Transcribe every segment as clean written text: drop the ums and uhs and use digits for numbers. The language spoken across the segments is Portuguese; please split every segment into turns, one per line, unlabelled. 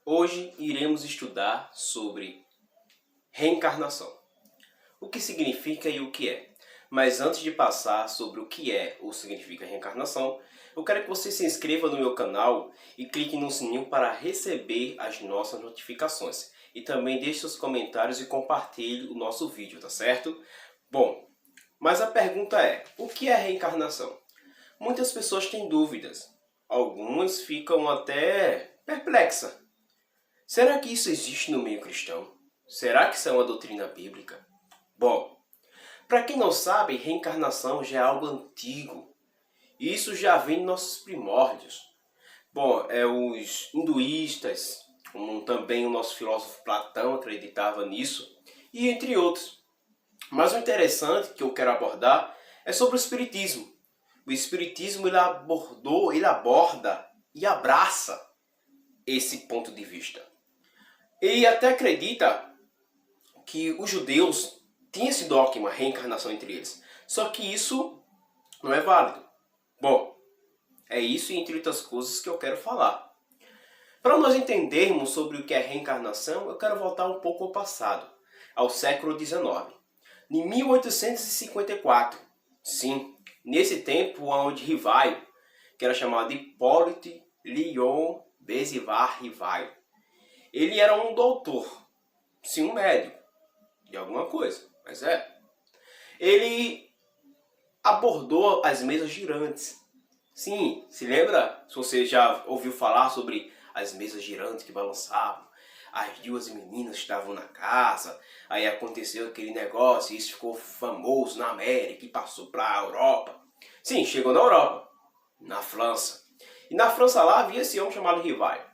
Hoje iremos estudar sobre reencarnação. O que significa e o que é. Mas antes de passar sobre o que é ou significa reencarnação, eu quero que você se inscreva no meu canal e clique no sininho para receber as nossas notificações. E também deixe seus comentários e compartilhe o nosso vídeo, tá certo? Bom, mas a pergunta é, o que é reencarnação? Muitas pessoas têm dúvidas. Algumas ficam até perplexas. Será que isso existe no meio cristão? Será que isso é uma doutrina bíblica? Bom, para quem não sabe, reencarnação já é algo antigo. E isso já vem de nossos primórdios. Bom, os hinduístas, como também o nosso filósofo Platão acreditava nisso, e entre outros. Mas o interessante que eu quero abordar é sobre o Espiritismo. O Espiritismo ele aborda e abraça esse ponto de vista. Ele até acredita que os judeus tinham esse dogma, reencarnação entre eles. Só que isso não é válido. Bom, é isso e entre outras coisas que eu quero falar. Para nós entendermos sobre o que é reencarnação, eu quero voltar um pouco ao passado, ao século XIX. Em 1854, sim, nesse tempo onde Rivaio, que era chamado de Hippolyte Léon Bézivar Rivaio, ele era um doutor, sim, um médico de alguma coisa, mas ele abordou as mesas girantes. Sim, se lembra? Se você já ouviu falar sobre as mesas girantes que balançavam, as duas meninas estavam na casa, aí aconteceu aquele negócio e isso ficou famoso na América e passou para a Europa. Sim, chegou na Europa, na França. E na França lá havia esse homem chamado Rivaio.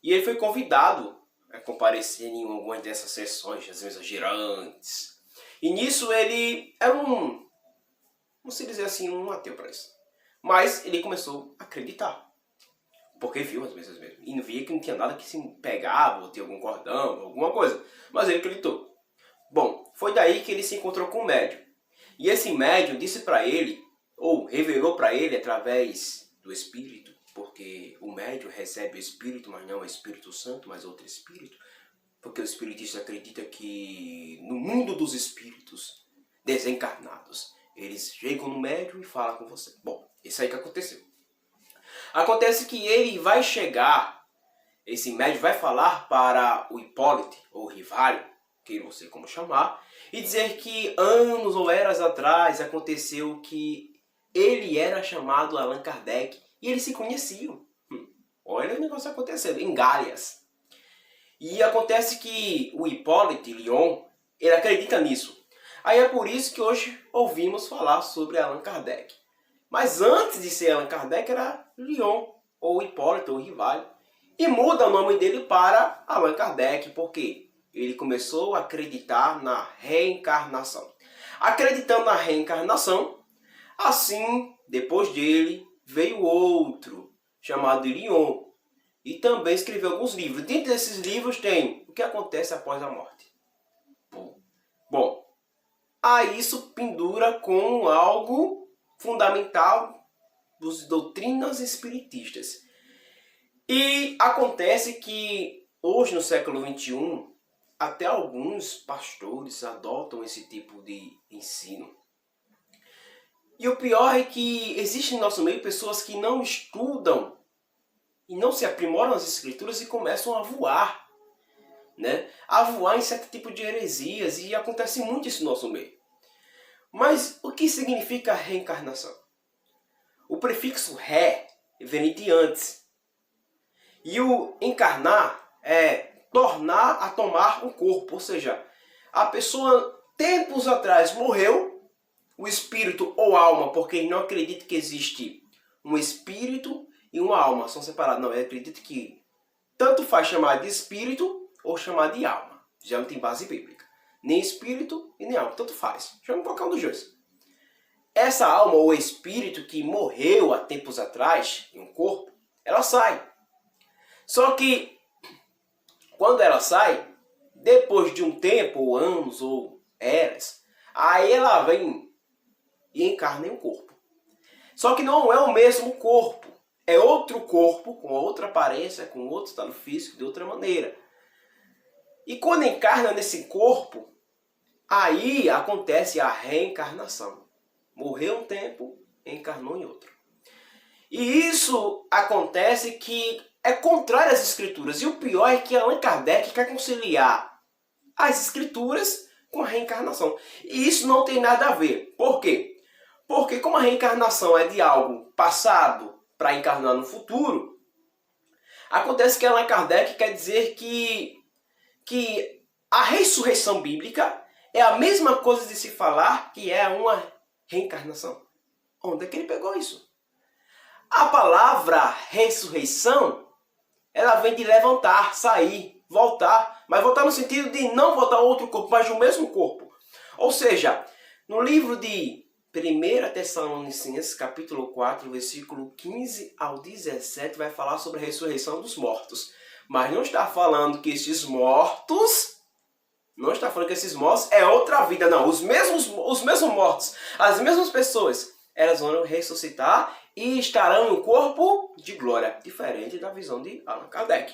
E ele foi convidado a comparecer em algumas dessas sessões das mesas girantes. E nisso ele era não sei dizer assim, um ateu para isso. Mas ele começou a acreditar. Porque viu as mesas mesmo. E via que não tinha nada que se pegava, ou tinha algum cordão, alguma coisa. Mas ele acreditou. Bom, foi daí que ele se encontrou com um médium. E esse médium disse para ele, ou revelou para ele através do Espírito, porque o médium recebe o Espírito, mas não é o Espírito Santo, mas outro Espírito. Porque o espiritista acredita que no mundo dos espíritos desencarnados, eles chegam no médium e falam com você. Bom, isso aí que aconteceu. Acontece que ele vai chegar, esse médium vai falar para o Hipólite, ou Rivaio, que eu não sei como chamar, e dizer que anos ou eras atrás aconteceu que ele era chamado Allan Kardec e eles se conheciam. Olha o negócio acontecendo, em Galhas. E acontece que o Hippolyte Léon, ele acredita nisso. Aí é por isso que hoje ouvimos falar sobre Allan Kardec. Mas antes de ser Allan Kardec era Léon, ou Hipólite, ou Rivaio. E muda o nome dele para Allan Kardec, porque ele começou a acreditar na reencarnação. Acreditando na reencarnação, assim, depois dele, veio outro, chamado Léon. E também escreveu alguns livros. Dentro desses livros tem O que acontece após a morte. Bom, aí isso pendura com algo fundamental das doutrinas espiritistas. E acontece que hoje no século XXI, até alguns pastores adotam esse tipo de ensino. E o pior é que existe no nosso meio pessoas que não estudam e não se aprimoram nas escrituras e começam a voar. A voar em certo tipo de heresias, e acontece muito isso no nosso meio. Mas o que significa reencarnação? O prefixo ré vem de antes. E o encarnar é tornar a tomar um corpo. Ou seja, a pessoa tempos atrás morreu, o espírito ou alma, porque ele não acredita que existe um espírito e uma alma, são separados. Não, ele acredita que tanto faz chamar de espírito ou chamar de alma. Já não tem base bíblica. Nem espírito e nem alma, tanto faz. Chama qualquer um dos dois. Essa alma ou espírito que morreu há tempos atrás em um corpo, ela sai. Só que quando ela sai, depois de um tempo, ou anos, ou eras, aí ela vem e encarna em um corpo. Só que não é o mesmo corpo. é outro corpo, com outra aparência, com outro estado físico, de outra maneira. E quando encarna nesse corpo, aí acontece a reencarnação. Morreu um tempo, encarnou em outro. E isso acontece que é contrário às escrituras. E o pior é que Allan Kardec quer conciliar as escrituras com a reencarnação. E isso não tem nada a ver. Por quê? Porque como a reencarnação é de algo passado para encarnar no futuro, acontece que Allan Kardec quer dizer que a ressurreição bíblica é a mesma coisa de se falar que é uma reencarnação. Onde é que ele pegou isso? A palavra ressurreição, ela vem de levantar, sair, voltar. Mas voltar no sentido de não voltar a outro corpo, mas o mesmo corpo. Ou seja, no livro de 1 Tessalonicenses, capítulo 4, versículo 15 ao 17, vai falar sobre a ressurreição dos mortos. Mas não está falando que esses mortos... Não está falando que esses mortos é outra vida, não. Os mesmos mortos, as mesmas pessoas, elas vão ressuscitar e estarão em um corpo de glória, diferente da visão de Allan Kardec.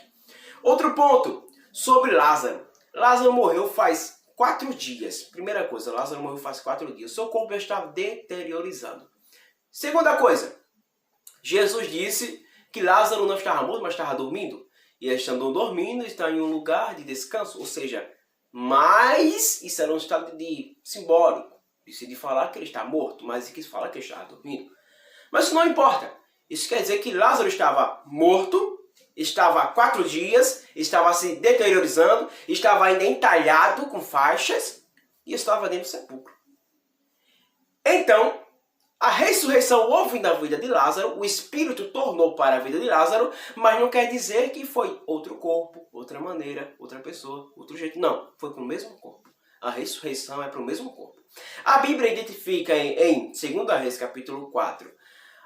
Outro ponto, sobre Lázaro. Lázaro morreu faz 4 dias. Primeira coisa, Lázaro morreu faz 4 dias. Seu corpo está deteriorizando. Segunda coisa, Jesus disse que Lázaro não estava morto, mas estava dormindo. E ele estando dormindo, está em um lugar de descanso, ou seja... Mas isso era um estado de simbólico. Disse de falar que ele está morto, mas ele quis falar que ele estava dormindo. Mas isso não importa. Isso quer dizer que Lázaro estava morto, estava há 4 dias, estava se deteriorizando, estava ainda entalhado com faixas e estava dentro do sepulcro. Então, a ressurreição houve na vida de Lázaro, o Espírito tornou para a vida de Lázaro, mas não quer dizer que foi outro corpo, outra maneira, outra pessoa, outro jeito. Não, foi para o mesmo corpo. A ressurreição é para o mesmo corpo. A Bíblia identifica em 2 Reis, capítulo 4,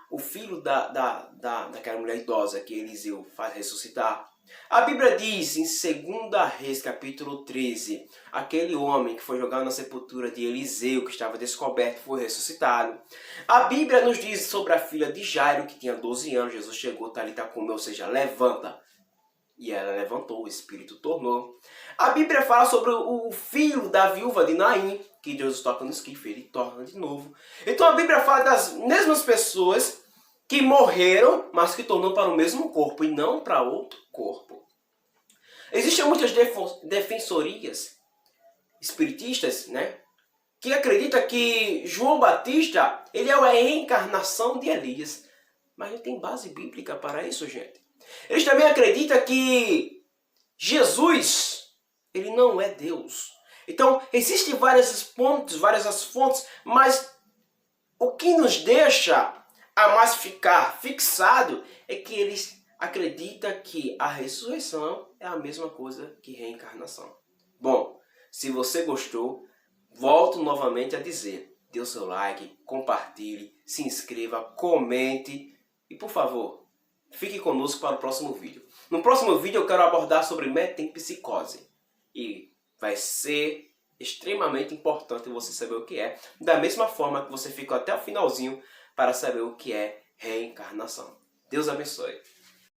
o filho daquela mulher idosa que Eliseu faz ressuscitar. A Bíblia diz em 2 Reis, capítulo 13, aquele homem que foi jogado na sepultura de Eliseu, que estava descoberto, foi ressuscitado. A Bíblia nos diz sobre a filha de Jairo, que tinha 12 anos, Jesus chegou, Talita comeu, ou seja, levanta. E ela levantou, o Espírito tornou. A Bíblia fala sobre o filho da viúva de Naim, que Deus toca no esquife, ele torna de novo. Então a Bíblia fala das mesmas pessoas que morreram, mas que tornou para o mesmo corpo e não para outro corpo. Existem muitas defensorias espiritistas, né, que acreditam que João Batista ele é a reencarnação de Elias. Mas não tem base bíblica para isso, gente. Eles também acreditam que Jesus ele não é Deus. Então, existem várias fontes, mas o que nos deixa a mais ficar fixado é que eles acreditam que a ressurreição é a mesma coisa que reencarnação. Bom, se você gostou, volto novamente a dizer, dê o seu like, compartilhe, se inscreva, comente e, por favor, fique conosco para o próximo vídeo. No próximo vídeo eu quero abordar sobre metempsicose e vai ser extremamente importante você saber o que é, da mesma forma que você ficou até o finalzinho para saber o que é reencarnação. Deus abençoe.